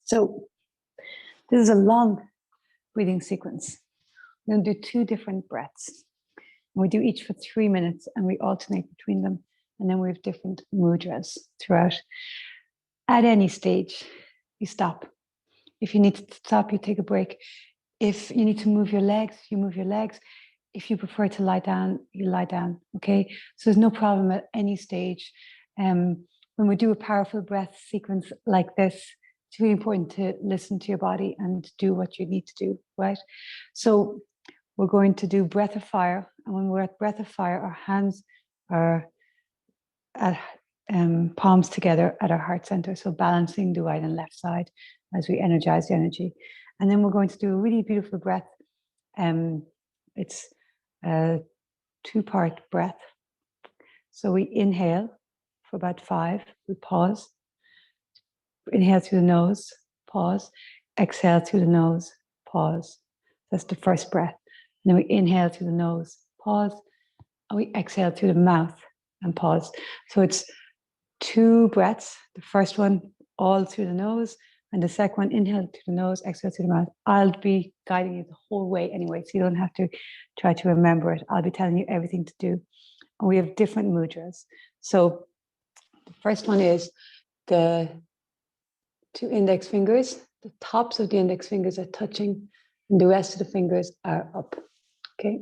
So this is a long breathing sequence. We're going to do 2 different breaths. And we do each for 3 minutes and we alternate between them. And then we have different mudras throughout. At any stage, you stop. If you need to stop, you take a break. If you need to move your legs, you move your legs. If you prefer to lie down, you lie down, okay? So there's no problem at any stage. When we do a powerful breath sequence like this, it's really important to listen to your body and do what you need to do, right? So we're going to do breath of fire. And when we're at breath of fire, our hands are at palms together at our heart center. So balancing the right and left side as we energize the energy. And then we're going to do a really beautiful breath. It's a 2-part breath. So we inhale for about 5, we pause. Inhale through the nose, pause. Exhale through the nose, pause. That's the first breath. And then we inhale through the nose, pause. And we exhale through the mouth and pause. So it's 2 breaths. The first one all through the nose, and the second one inhale through the nose, exhale through the mouth. I'll be guiding you the whole way anyway, so you don't have to try to remember it. I'll be telling you everything to do. And we have different mudras. So the first one is the 2 index fingers. The tops of the index fingers are touching, and the rest of the fingers are up. Okay.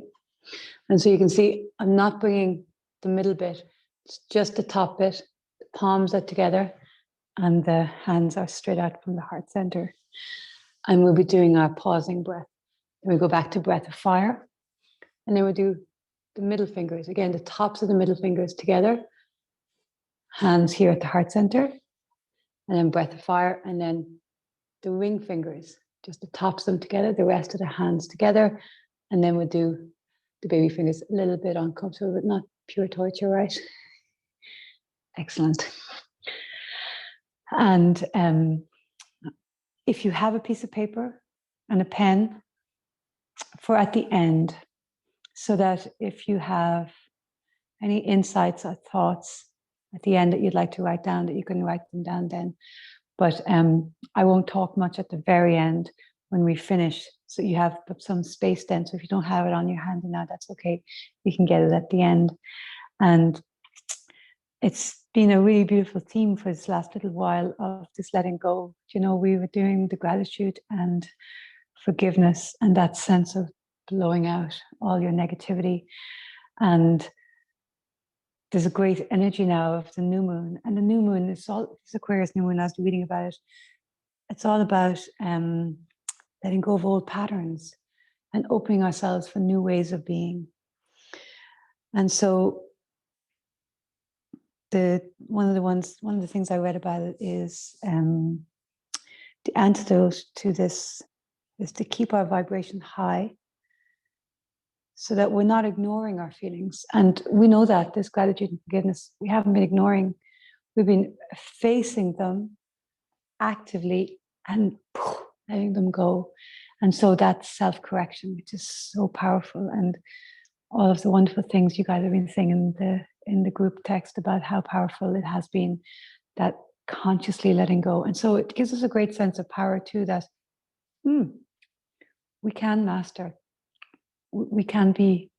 And so you can see I'm not bringing the middle bit. It's just the top bit. The palms are together and the hands are straight out from the heart center. And we'll be doing our pausing breath. Then we go back to breath of fire. And then we'll do the middle fingers. Again, the tops of the middle fingers together. Hands here at the heart center. And then breath of fire. And then the ring fingers, just the tops of them together, the rest of the hands together. And then we'll do the baby fingers, a little bit uncomfortable, but not pure torture, right? Excellent. And if you have a piece of paper and a pen for at the end, so that if you have any insights or thoughts at the end that you'd like to write down, that you can write them down then. But I won't talk much at the very end when we finish, so you have some space then. So if you don't have it on your hand now, that's okay. You can get it at the end. And it's been a really beautiful theme for this last little while of this letting go. You know, we were doing the gratitude and forgiveness and that sense of blowing out all your negativity. And there's a great energy now of the new moon. And the new moon is all, this Aquarius new moon, I was reading about it. It's all about letting go of old patterns and opening ourselves for new ways of being. And so one of the things I read about it is the antidote to this is to keep our vibration high so that we're not ignoring our feelings. And we know that this gratitude and forgiveness, we haven't been ignoring, we've been facing them actively and letting them go. And so that's self-correction, which is so powerful. And all of the wonderful things you guys have been saying in the group text about how powerful it has been, that consciously letting go. And so it gives us a great sense of power too, that we can master, we can be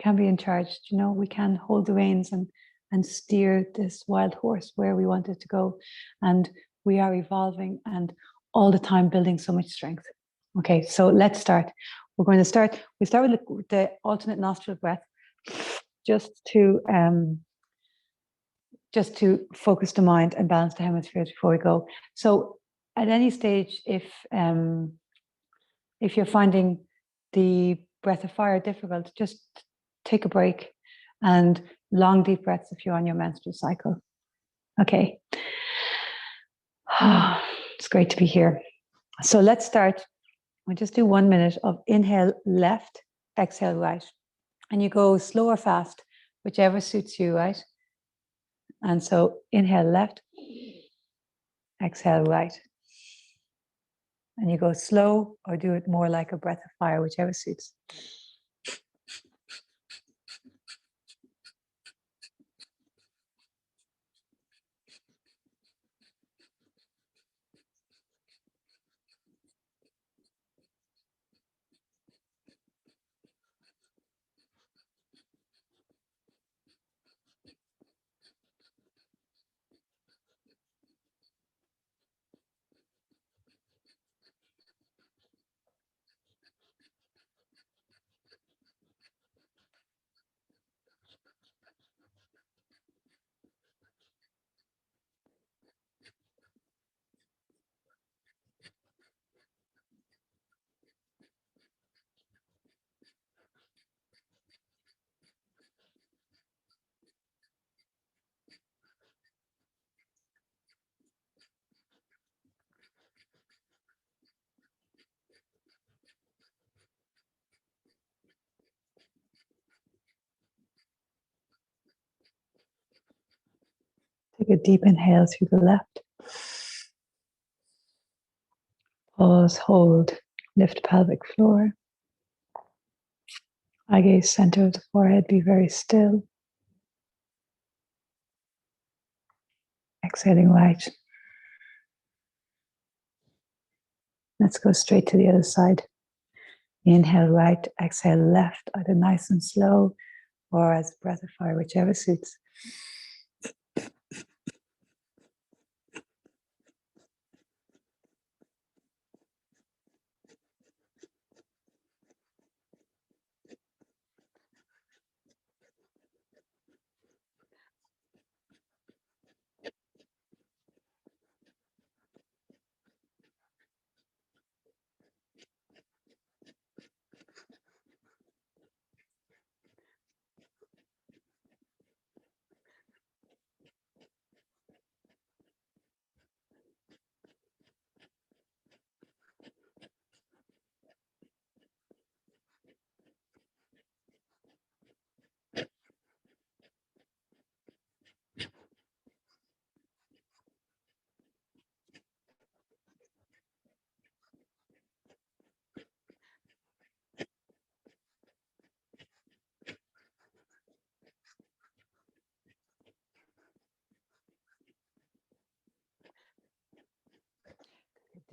in charge, you know, we can hold the reins and steer this wild horse where we want it to go. And we are evolving and all the time building so much strength. Okay, so let's start. We start with the alternate nostril breath, just to focus the mind and balance the hemispheres before we go. So at any stage, if you're finding the breath of fire difficult, just take a break and long deep breaths if you're on your menstrual cycle. Okay. It's great to be here. So let's start. We'll just do 1 minute of inhale left, exhale right. And you go slow or fast, whichever suits you, right? And so inhale left, exhale right. And you go slow or do it more like a breath of fire, whichever suits. Take a deep inhale through the left. Pause, hold, lift pelvic floor. Eye gaze center of the forehead, be very still. Exhaling right. Let's go straight to the other side. Inhale right, exhale left, either nice and slow or as breath of fire, whichever suits.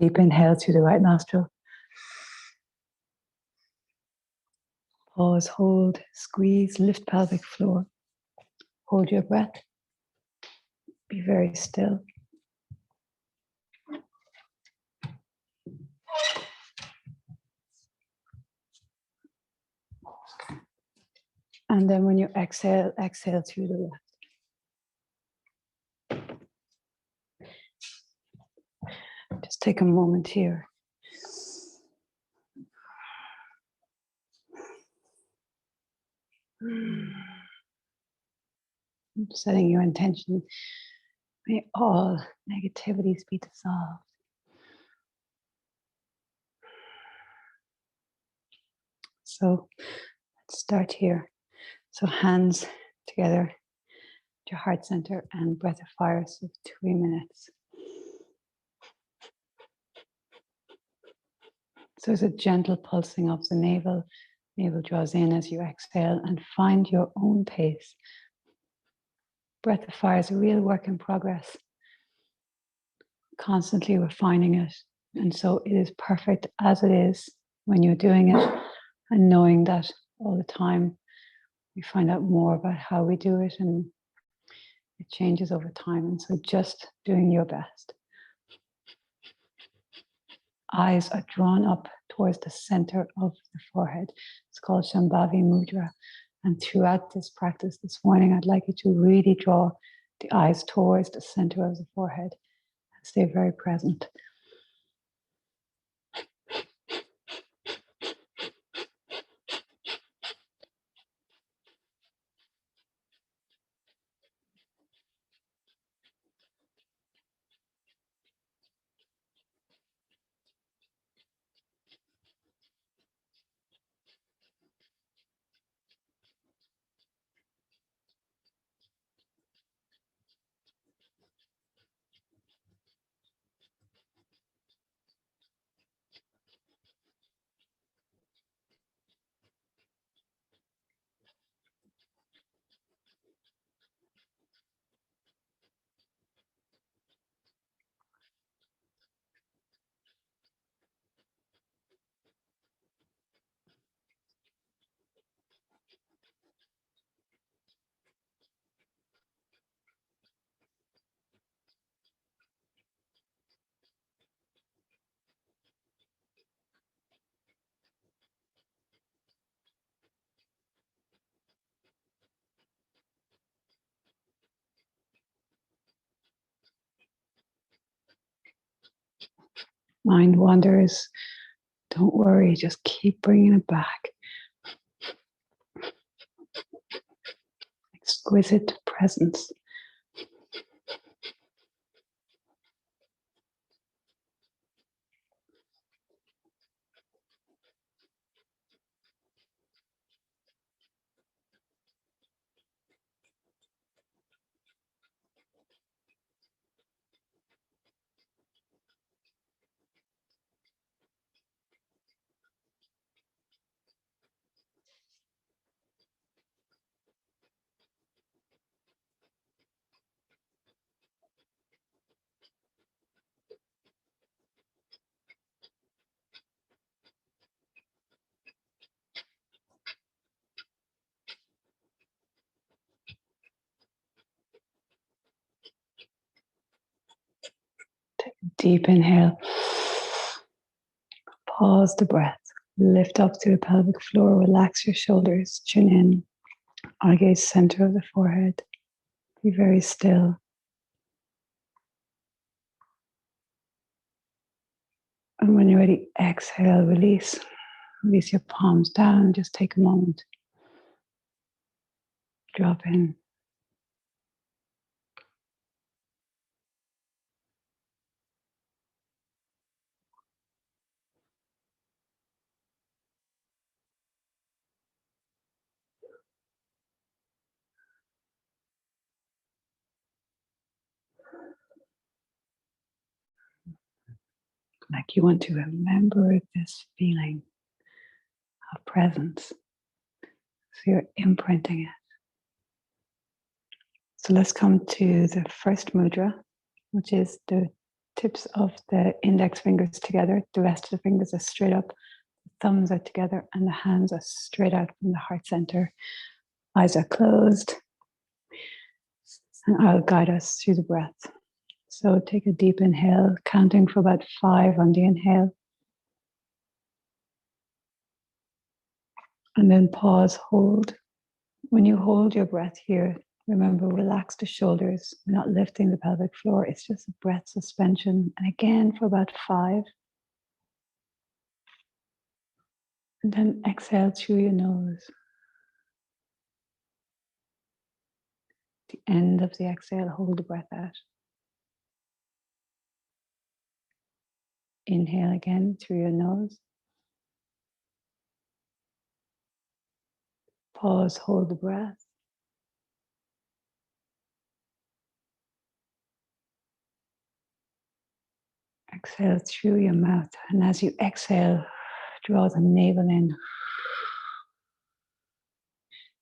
Deep inhale through the right nostril. Pause, hold, squeeze, lift pelvic floor. Hold your breath. Be very still. And then when you exhale, exhale through the left. Just take a moment here. Setting your intention. May all negativities be dissolved. So let's start here. So hands together, your heart center and breath of fire, so 3 minutes. So it's a gentle pulsing of the navel. Navel draws in as you exhale, and find your own pace. Breath of fire is a real work in progress. Constantly refining it. And so it is perfect as it is when you're doing it, and knowing that all the time we find out more about how we do it, and it changes over time. And so just doing your best. Eyes are drawn up towards the center of the forehead. It's called Shambhavi Mudra. And throughout this practice this morning, I'd like you to really draw the eyes towards the center of the forehead and stay very present. Mind wanders. Don't worry, just keep bringing it back. Exquisite presence. Deep inhale. Pause the breath. Lift up through the pelvic floor. Relax your shoulders. Chin in. Eye gaze center of the forehead. Be very still. And when you're ready, exhale, release. Release your palms down. Just take a moment. Drop in. Like you want to remember this feeling of presence. So you're imprinting it. So let's come to the first mudra, which is the tips of the index fingers together. The rest of the fingers are straight up. The thumbs are together and the hands are straight out from the heart center. Eyes are closed. And I'll guide us through the breath. So take a deep inhale, counting for about 5 on the inhale. And then pause, hold. When you hold your breath here, remember, relax the shoulders. We're not lifting the pelvic floor. It's just a breath suspension. And again for about 5. And then exhale through your nose. At the end of the exhale, hold the breath out. Inhale again through your nose. Pause, hold the breath. Exhale through your mouth. And as you exhale, draw the navel in.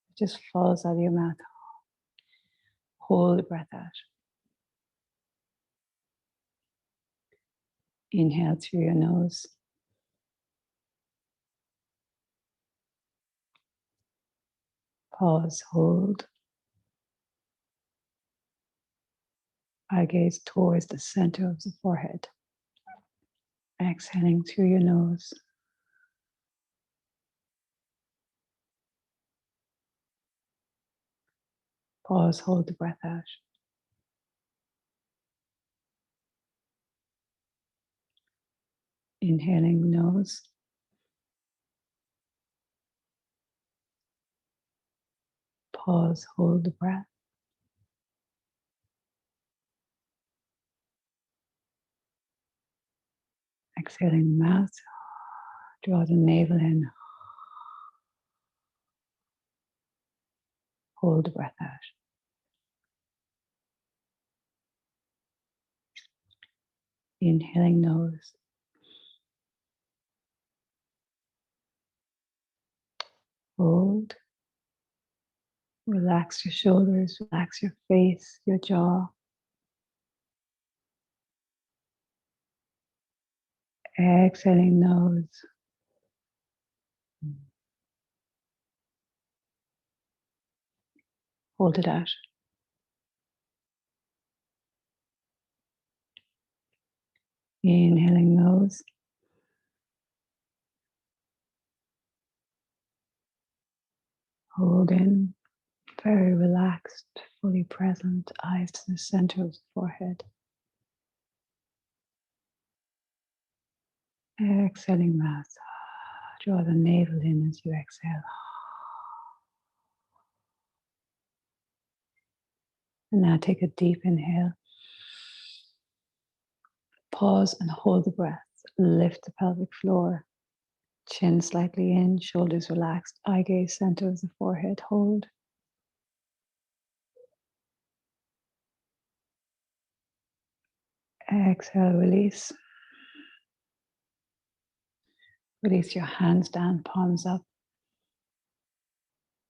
It just falls out of your mouth. Hold the breath out. Inhale through your nose. Pause, hold. Eye gaze towards the center of the forehead. Exhaling through your nose. Pause, hold the breath out. Inhaling nose. Pause, hold the breath. Exhaling mouth. Draw the navel in. Hold the breath out. Inhaling nose. Hold. Relax your shoulders, relax your face, your jaw. Exhaling nose. Hold it out. Inhaling nose. Hold in. Very relaxed, fully present, eyes to the center of the forehead. Exhaling mouth. Draw the navel in as you exhale. And now take a deep inhale. Pause and hold the breath. Lift the pelvic floor. Chin slightly in, shoulders relaxed, eye gaze center of the forehead. Hold. Exhale, release. Release your hands down, palms up.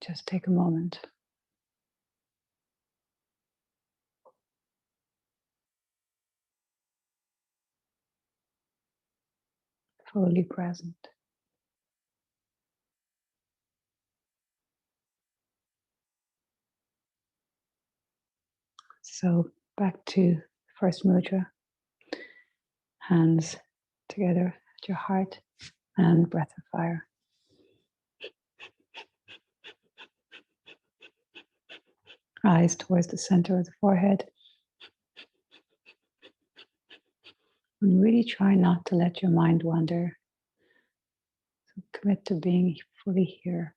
Just take a moment. Fully present. So back to first mudra. Hands together at your heart and breath of fire. Eyes towards the center of the forehead. And really try not to let your mind wander. So commit to being fully here.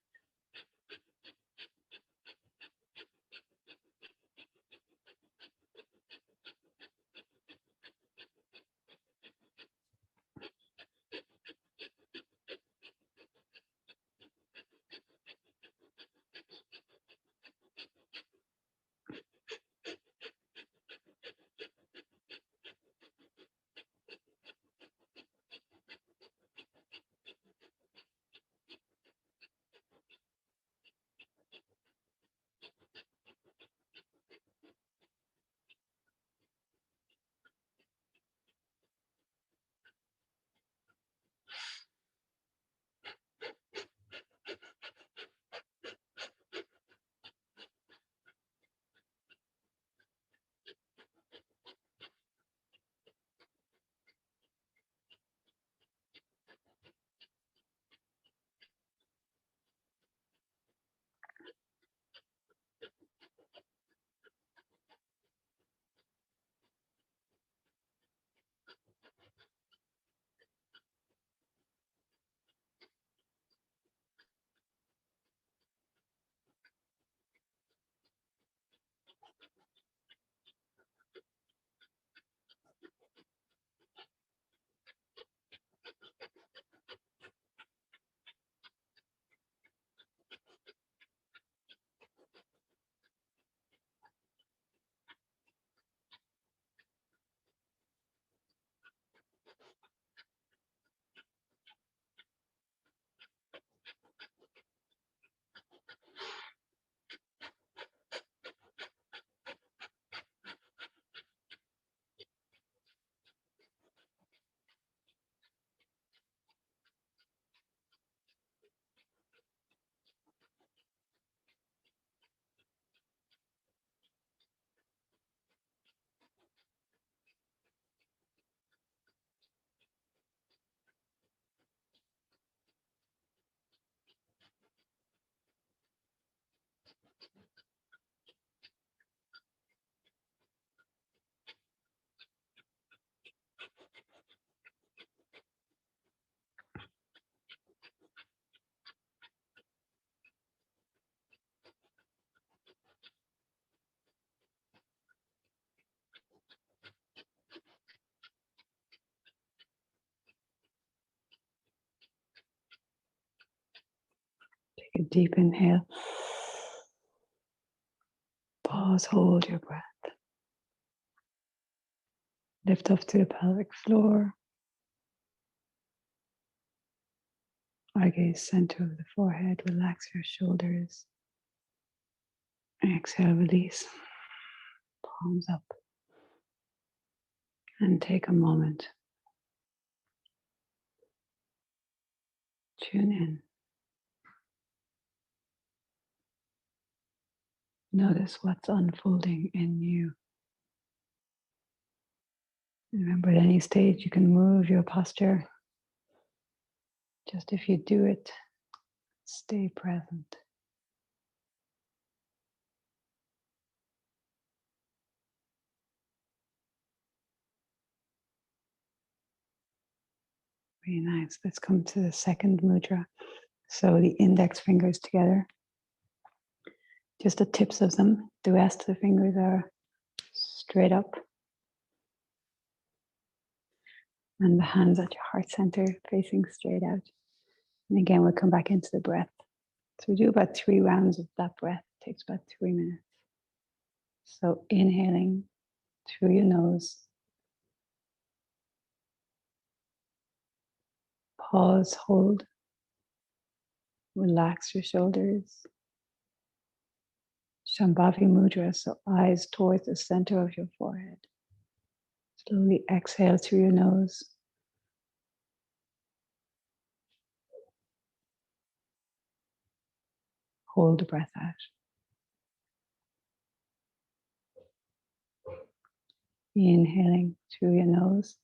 Take a deep inhale. Pause, hold your breath. Lift up to the pelvic floor. Eye gaze center of the forehead. Relax your shoulders. Exhale, release. Palms up. And take a moment. Tune in. Notice what's unfolding in you. Remember, at any stage, you can move your posture. Just if you do it, stay present. Very nice. Let's come to the second mudra. So the index fingers together. Just the tips of them. The rest of the fingers are straight up. And the hands at your heart center facing straight out. And again, we'll come back into the breath. So we do about 3 rounds of that breath. It takes about 3 minutes. So inhaling through your nose. Pause, hold. Relax your shoulders. Shambhavi mudra, so eyes towards the center of your forehead. Slowly exhale through your nose. Hold the breath out. Inhaling through your nose.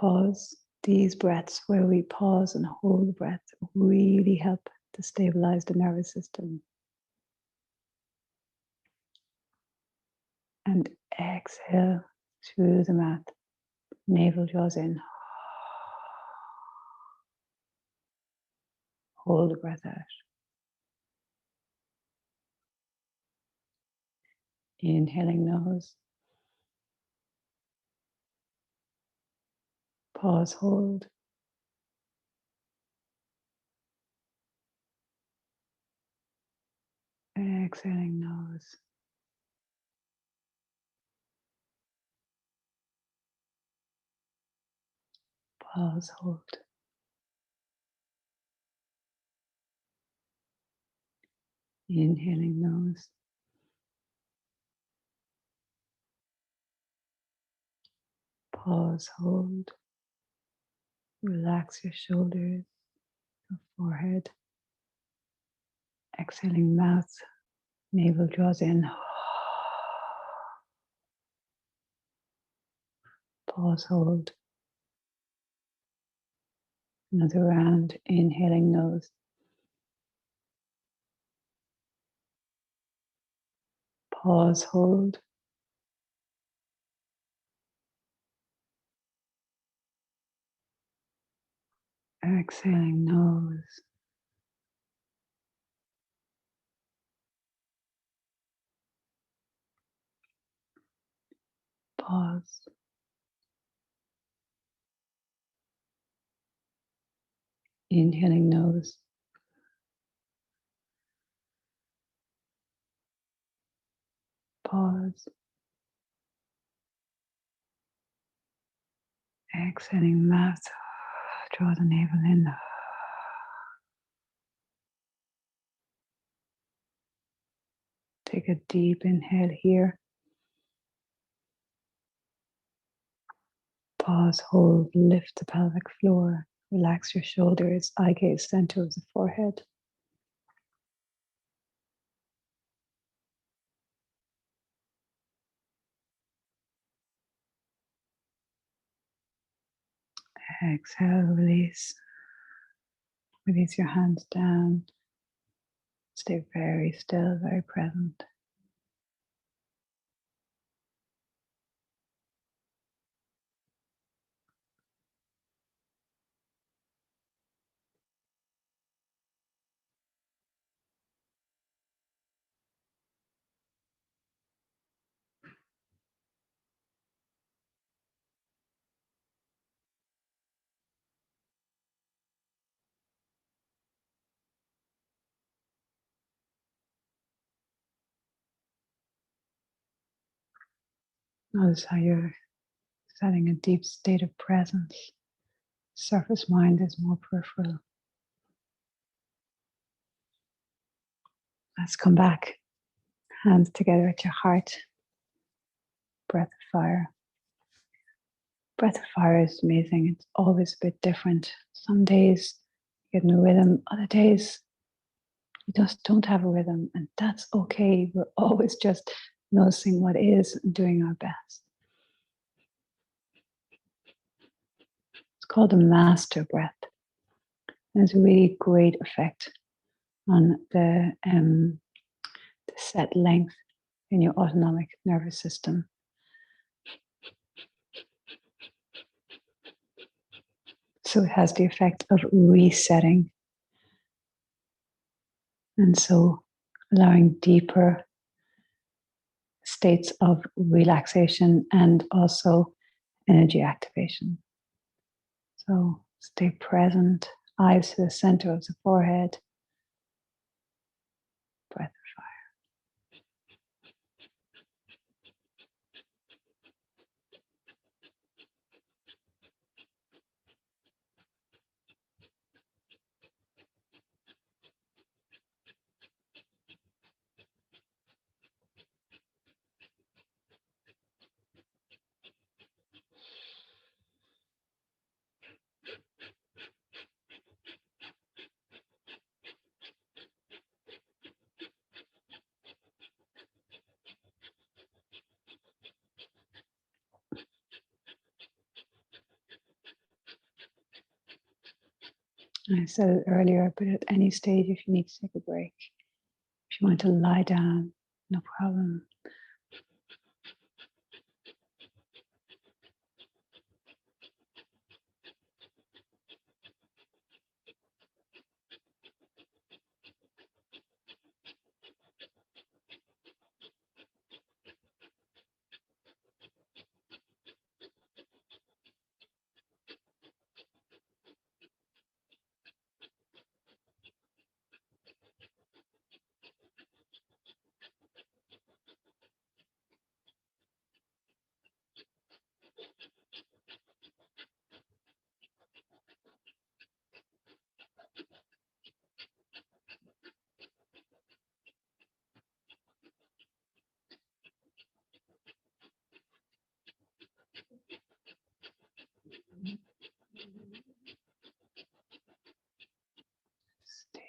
Pause. These breaths where we pause and hold the breath really help to stabilize the nervous system. And exhale through the mouth. Navel draws in. Hold the breath out. Inhaling nose. Pause, hold. Exhaling nose. Pause, hold. Inhaling nose. Pause, hold. Relax your shoulders, your forehead. Exhaling mouth. Navel draws in. Pause, hold. Another round. Inhaling nose. Pause, hold. Exhaling nose. Pause. Inhaling nose. Pause. Exhaling mouth. Draw the navel in. Take a deep inhale here. Pause, hold, lift the pelvic floor. Relax your shoulders, eye gaze center of the forehead. Exhale, release. Release your hands down. Stay very still, very present. Notice how you're setting a deep state of presence. Surface mind is more peripheral. Let's come back. Hands together at your heart. Breath of fire. Breath of fire is amazing. It's always a bit different. Some days you get in a rhythm, other days you just don't have a rhythm, and that's okay. We're always just noticing what is and doing our best. It's called a master breath. And it's a really great effect on the set length in your autonomic nervous system. So it has the effect of resetting. And so allowing deeper states of relaxation and also energy activation. So stay present, eyes to the center of the forehead, breath of fire. I said it earlier, but at any stage, if you need to take a break, if you want to lie down, no problem.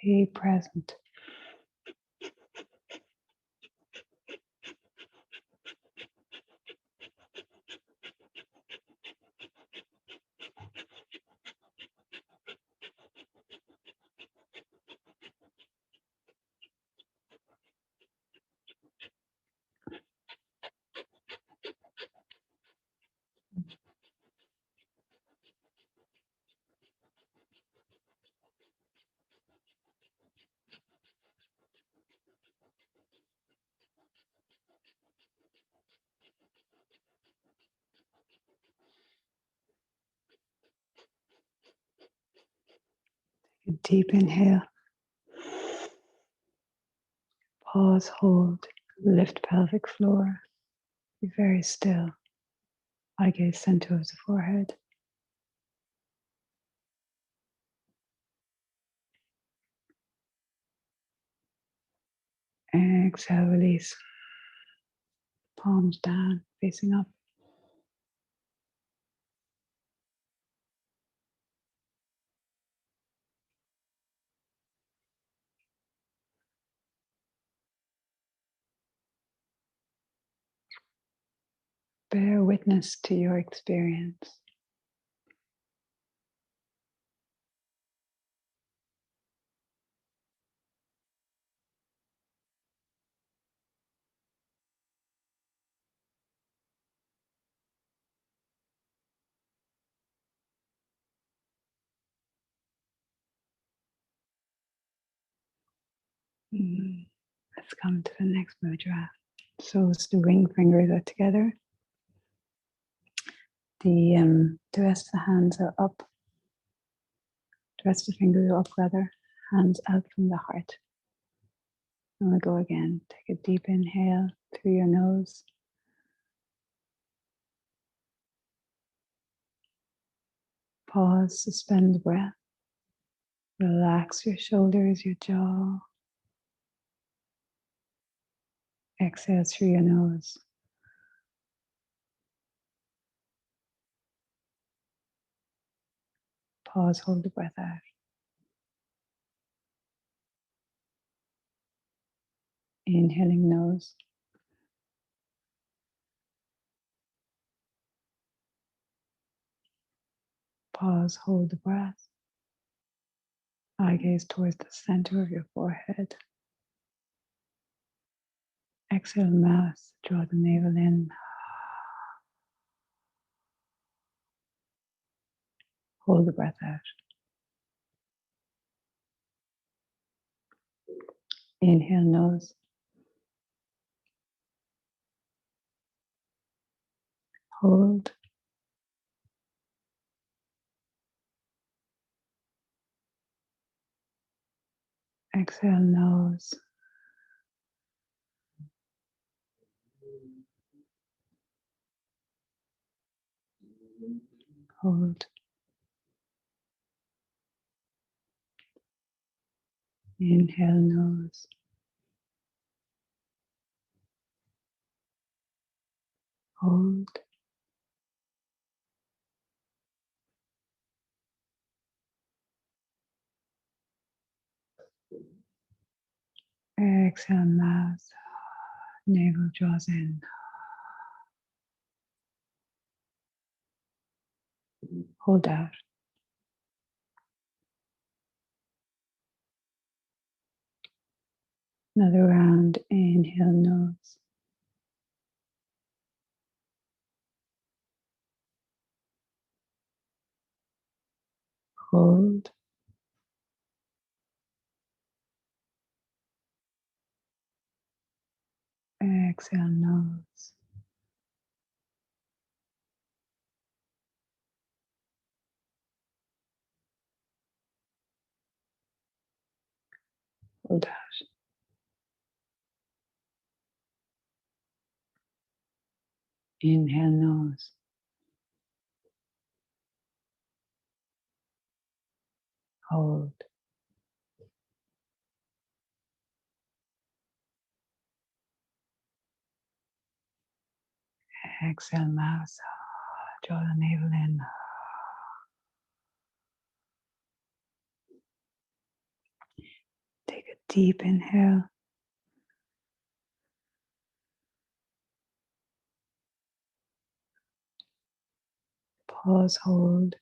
Stay present. A deep inhale. Pause, hold, lift pelvic floor. Be very still. Eye gaze center of the forehead. Exhale, release. Palms down, facing up. Bear witness to your experience. Let's come to the next mudra. So it's the ring fingers are together. The rest of the hands are up. The rest of the fingers are up rather. Hands out from the heart. And we'll go again. Take a deep inhale through your nose. Pause, suspend the breath. Relax your shoulders, your jaw. Exhale through your nose. Pause, hold the breath out. Inhaling nose. Pause, hold the breath. Eye gaze towards the center of your forehead. Exhale, mouth, draw the navel in. Hold the breath out. Inhale, nose. Hold. Exhale, nose. Hold. Inhale, nose. Hold. Exhale, mouth. Navel draws in. Hold out. Another round, inhale nose. Hold. Exhale nose. Hold out. Inhale nose. Hold. Exhale mouth. Draw the navel in. Take a deep inhale. Pause, hold.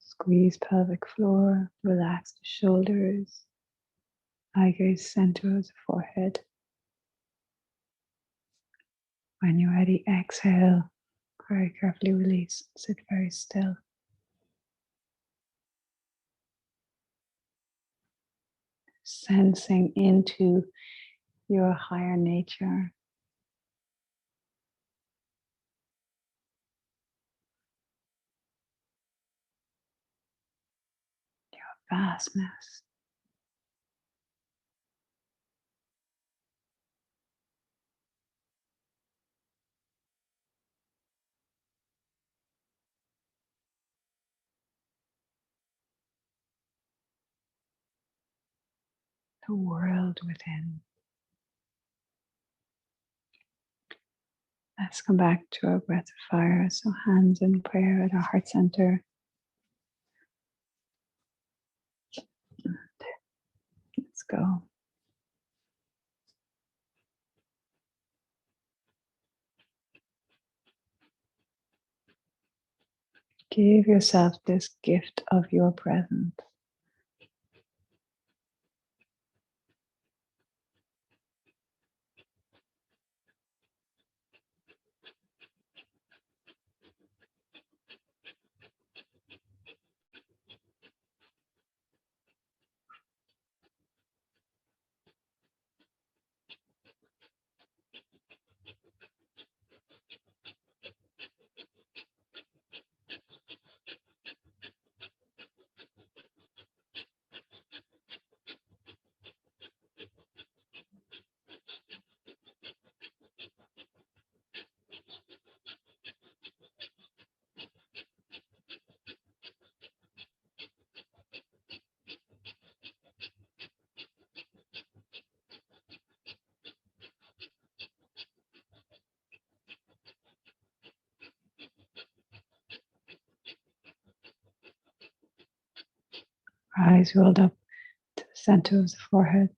Squeeze pelvic floor. Relax the shoulders. Eye gaze center of the forehead. When you're ready, exhale. Very carefully release. Sit very still. Sensing into your higher nature, vastness. The world within. Let's come back to our breath of fire. So hands in prayer at our heart center. Let's go. Give yourself this gift of your presence. Eyes rolled up to the center of the forehead.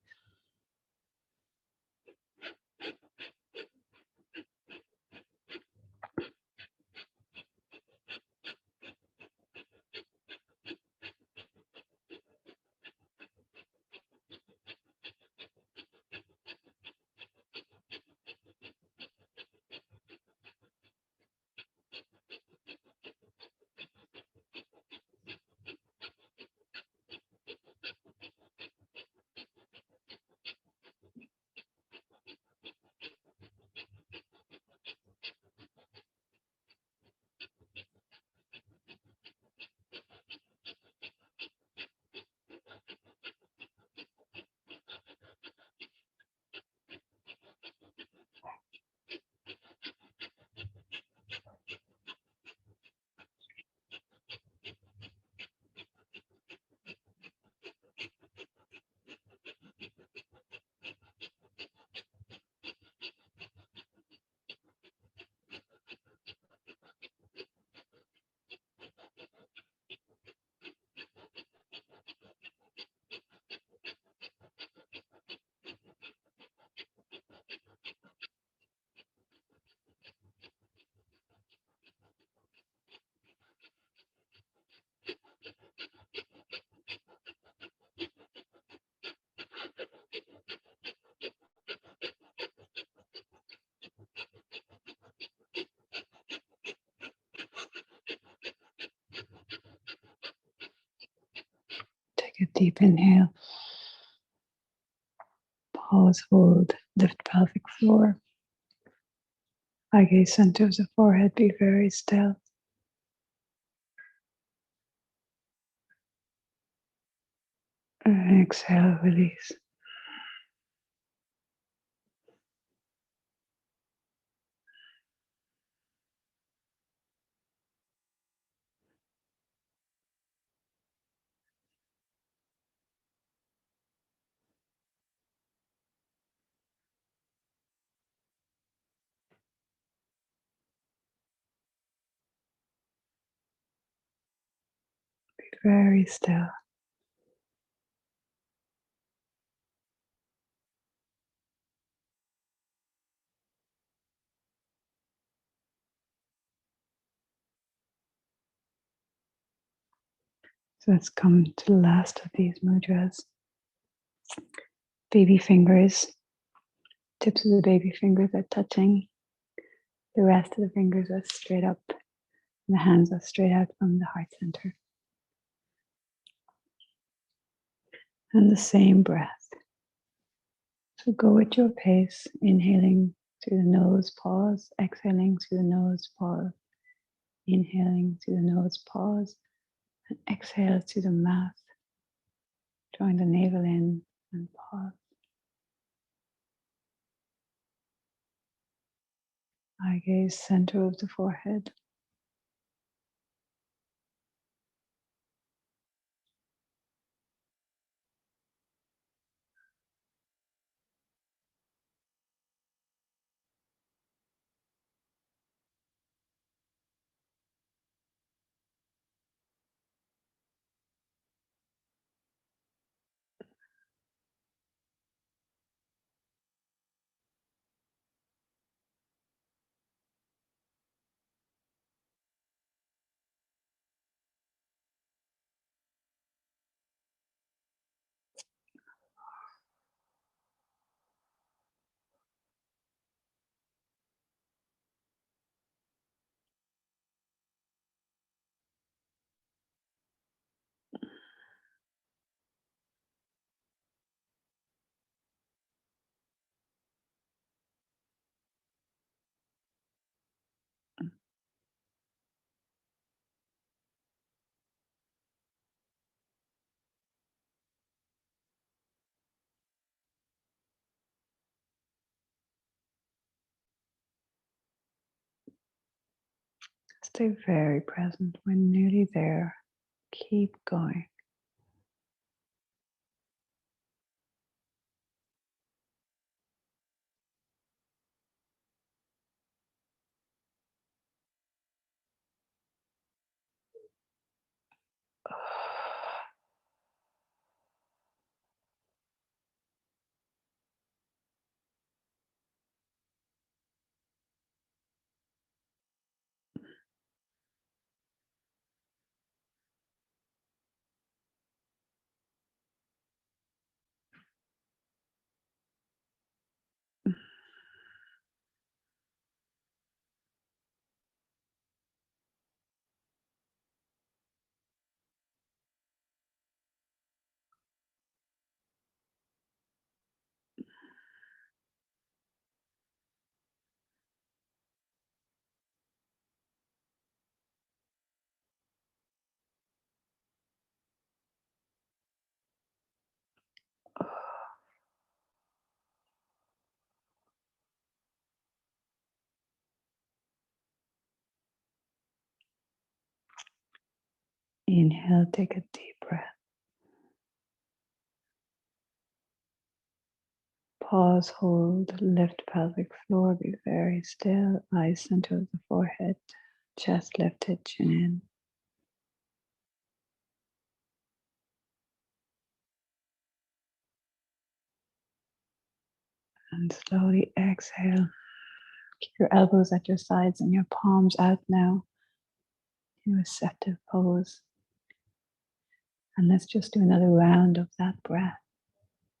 Deep inhale. Pause, hold, lift pelvic floor. Eye gaze center of the forehead, be very still. And exhale, release. Be very still. So let's come to the last of these mudras. Baby fingers. Tips of the baby fingers are touching. The rest of the fingers are straight up. And the hands are straight out from the heart center. And the same breath. So go at your pace, inhaling through the nose, pause, exhaling through the nose, pause, inhaling through the nose, pause, and exhale through the mouth. Drawing the navel in and pause. Eye gaze center of the forehead. Stay very present. We're nearly there. Keep going. Inhale, take a deep breath. Pause, hold, lift pelvic floor, be very still. Eyes center of the forehead, chest lifted, chin in. And slowly exhale. Keep your elbows at your sides and your palms out now in receptive pose. And let's just do another round of that breath.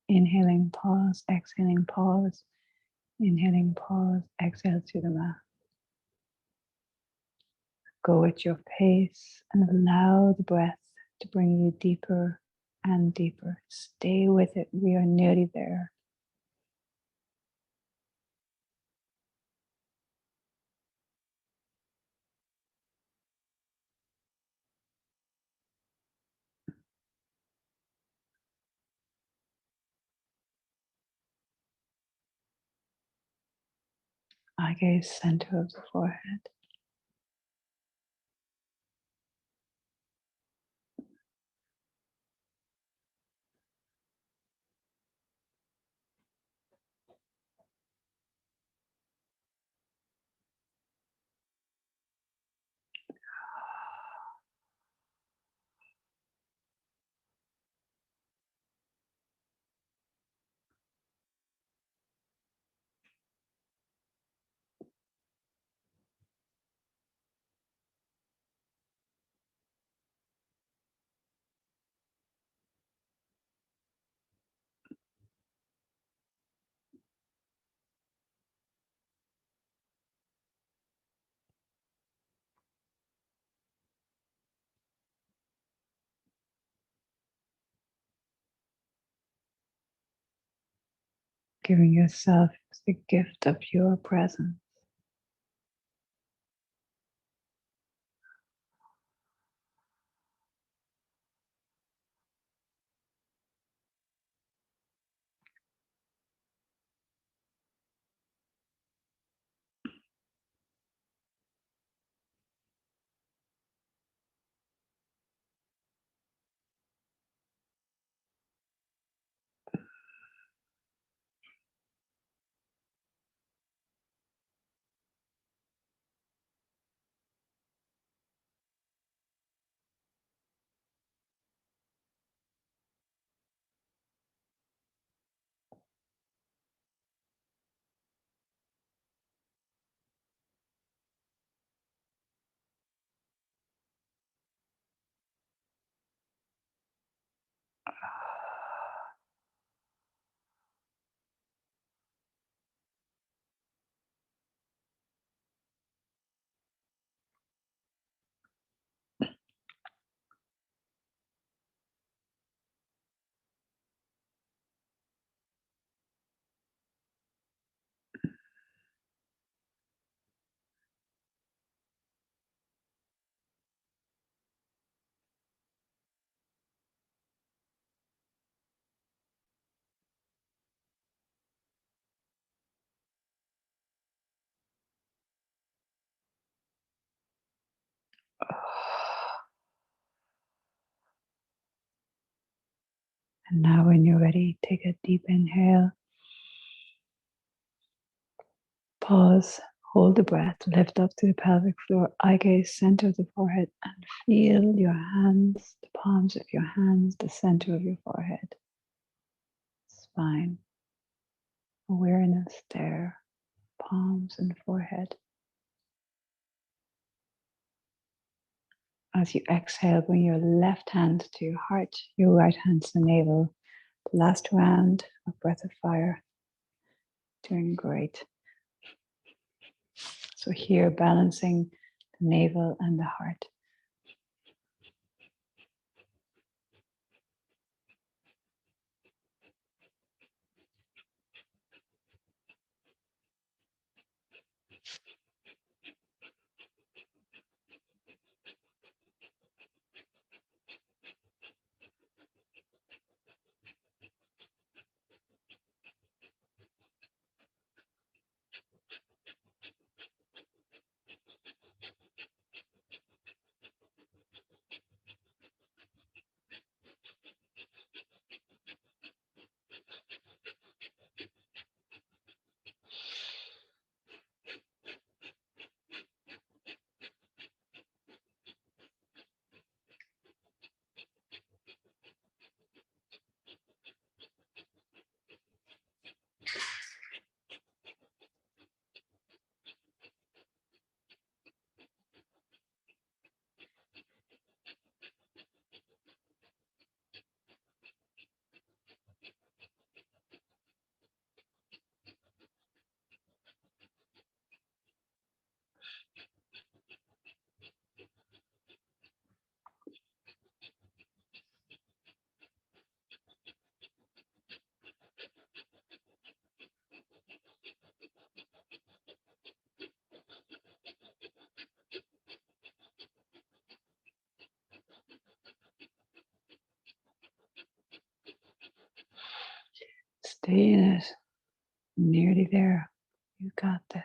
Inhaling, pause, exhaling, pause. Inhaling, pause, exhale through the mouth. Go at your pace and allow the breath to bring you deeper and deeper. Stay with it. We are nearly there. Eye gaze, center of the forehead. Giving yourself the gift of your presence. And now, when you're ready, take a deep inhale. Pause, hold the breath, lift up to the pelvic floor, eye gaze, center of the forehead, and feel your hands, the palms of your hands, the center of your forehead, spine, awareness there, palms and forehead. As you exhale, bring your left hand to your heart, your right hand to the navel. The last round of breath of fire. Doing great. So here, balancing the navel and the heart. Stay in it. Nearly there. You got this.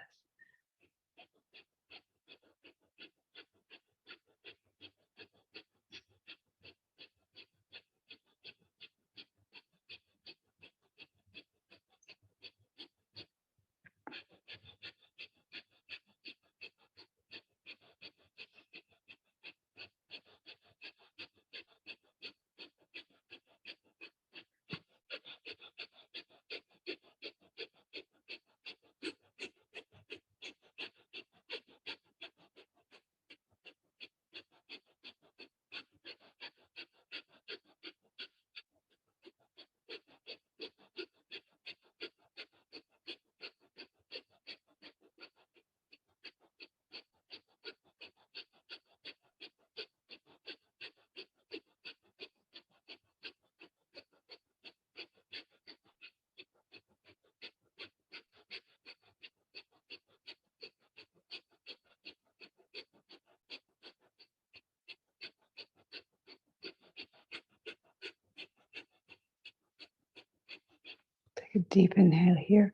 Take a deep inhale here.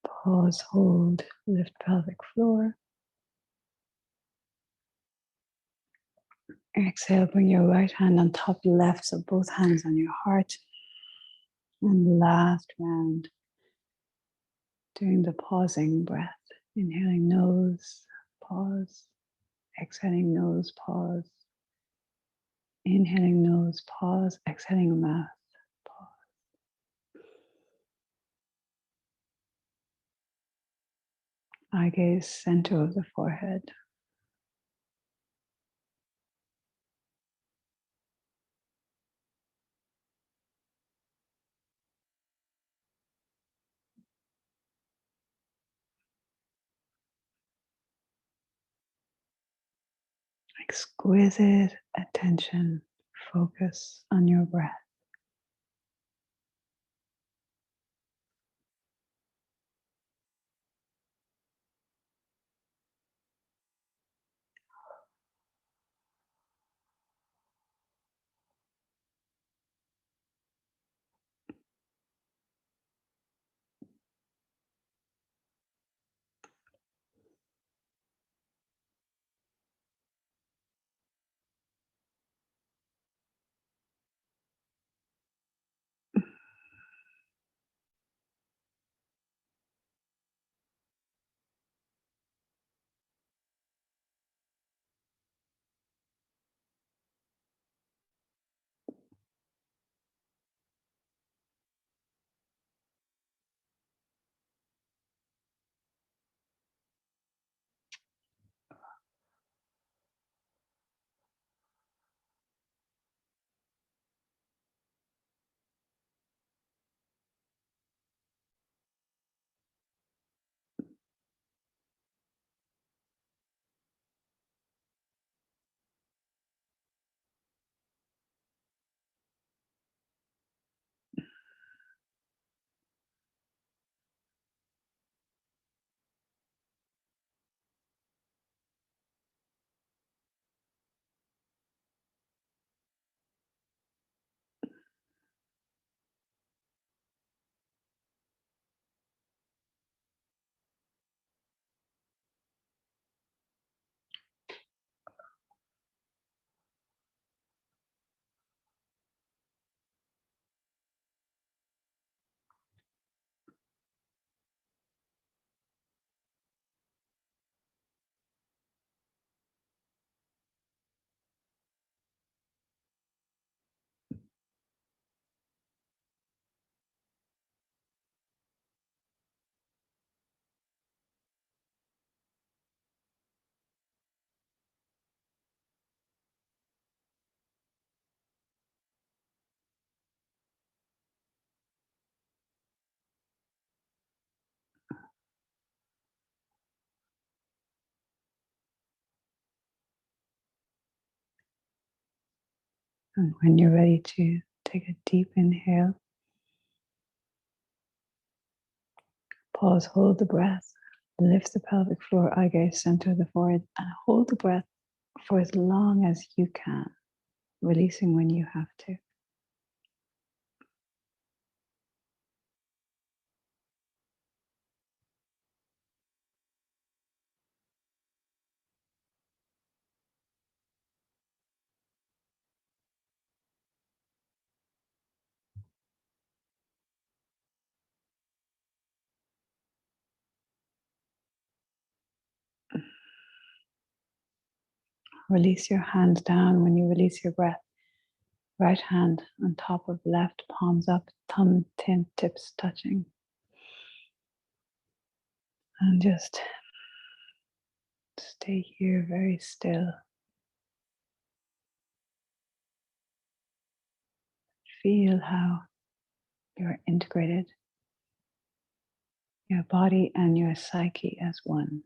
Pause, hold, lift pelvic floor. Exhale, bring your right hand on top left, so both hands on your heart. And last round, doing the pausing breath. Inhaling nose, pause. Exhaling nose, pause. Inhaling nose, pause. Exhaling mouth, pause. Eye gaze center of the forehead. Exquisite attention, focus on your breath. And when you're ready to take a deep inhale, pause, hold the breath, lift the pelvic floor, eye gaze center of the forehead, and hold the breath for as long as you can, releasing when you have to. Release your hand down when you release your breath. Right hand on top of left, palms up, thumb tips touching. And just stay here very still. Feel how you're integrated, your body and your psyche as one.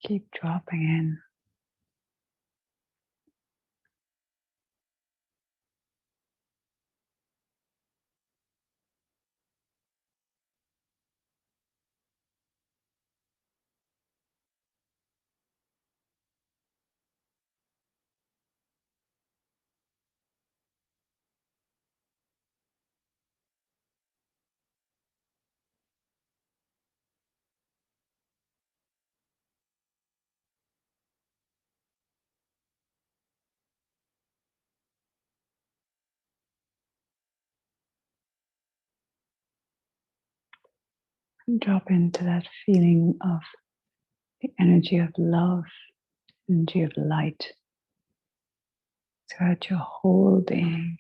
Keep dropping in. And drop into that feeling of the energy of love, energy of light throughout your whole being.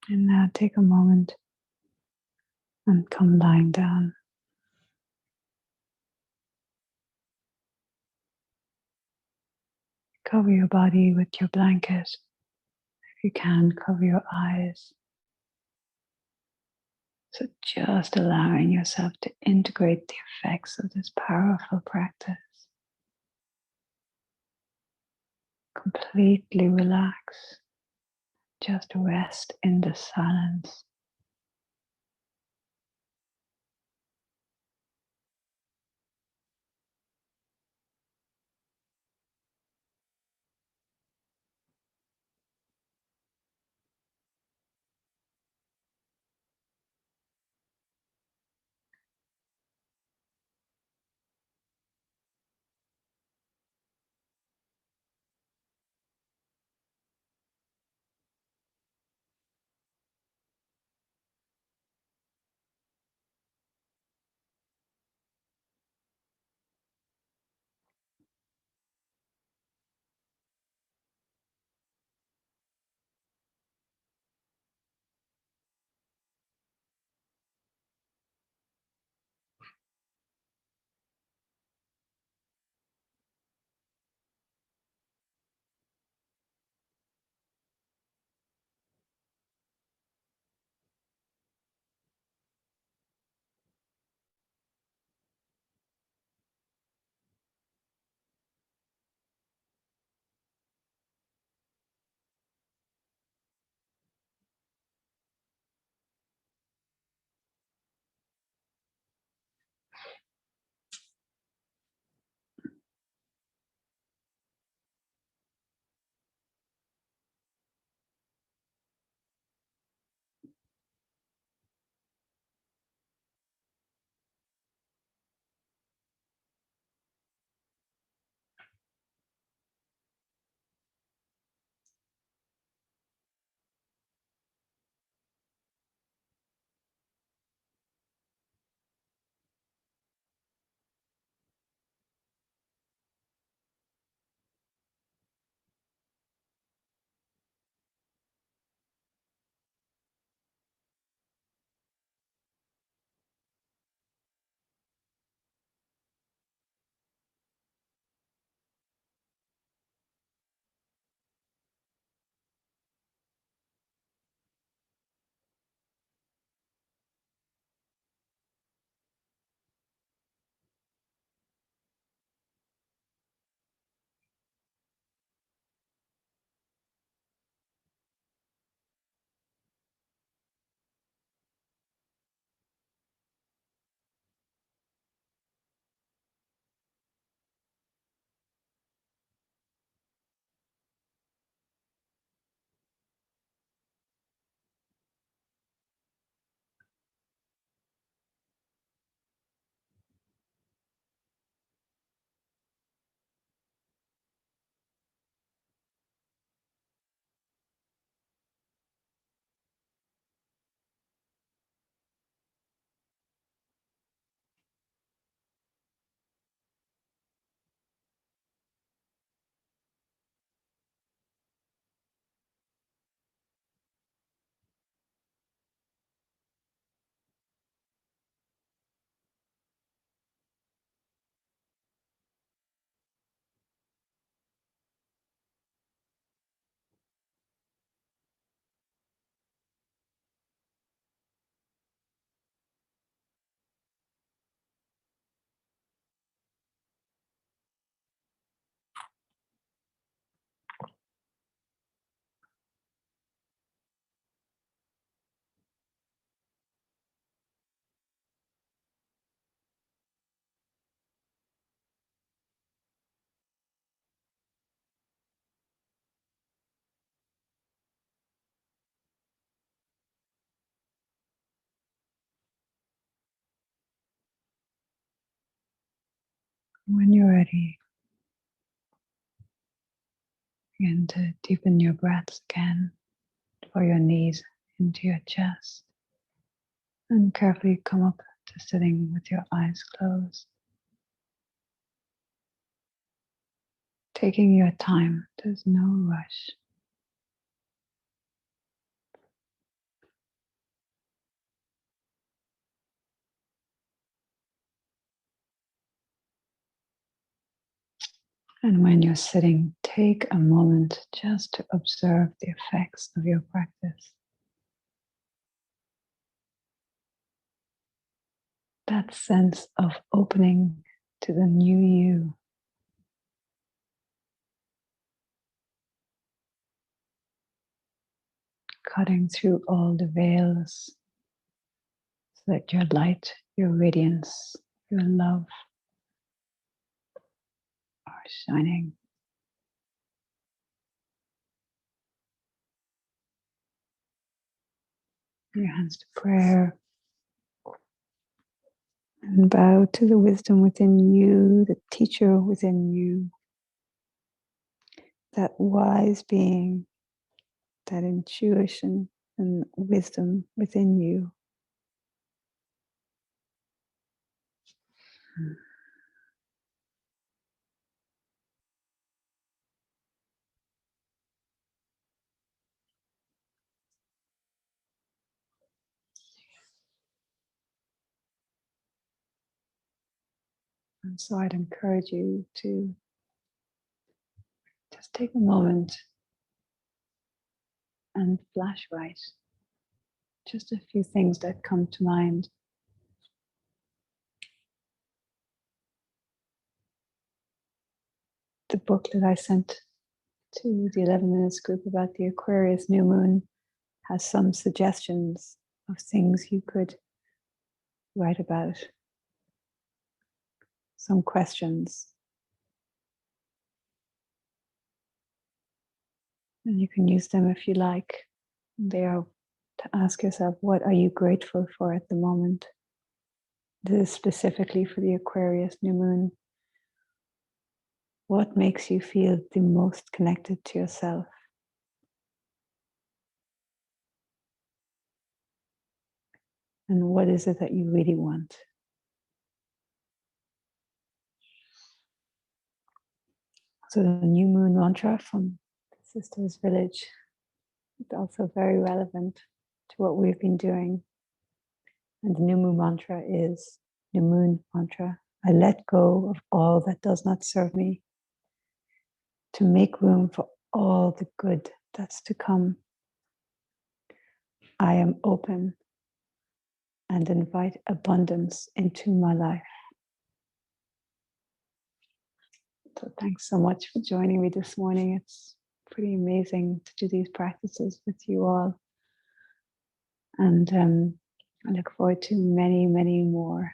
And now take a moment and come lying down. Cover your body with your blanket. If you can, cover your eyes. So just allowing yourself to integrate the effects of this powerful practice. Completely relax. Just rest in the silence. When you're ready, begin to deepen your breaths again, draw your knees into your chest, and carefully come up to sitting with your eyes closed. Taking your time, there's no rush. And when you're sitting, take a moment just to observe the effects of your practice. That sense of opening to the new you. Cutting through all the veils so that your light, your radiance, your love are shining. Your hands to prayer. And bow to the wisdom within you, the teacher within you, that wise being, that intuition and wisdom within you. And so I'd encourage you to just take a moment and flash write just a few things that come to mind. The book that I sent to the 11 Minutes group about the Aquarius new moon has some suggestions of things you could write about, some questions. And you can use them if you like. They are to ask yourself, what are you grateful for at the moment? This is specifically for the Aquarius new moon. What makes you feel the most connected to yourself? And what is it that you really want? So the new moon mantra from the Sisters Village is also very relevant to what we've been doing. And the new moon mantra is new moon mantra. I let go of all that does not serve me to make room for all the good that's to come. I am open and invite abundance into my life. So thanks so much for joining me this morning. It's pretty amazing to do these practices with you all. And I look forward to many, many more.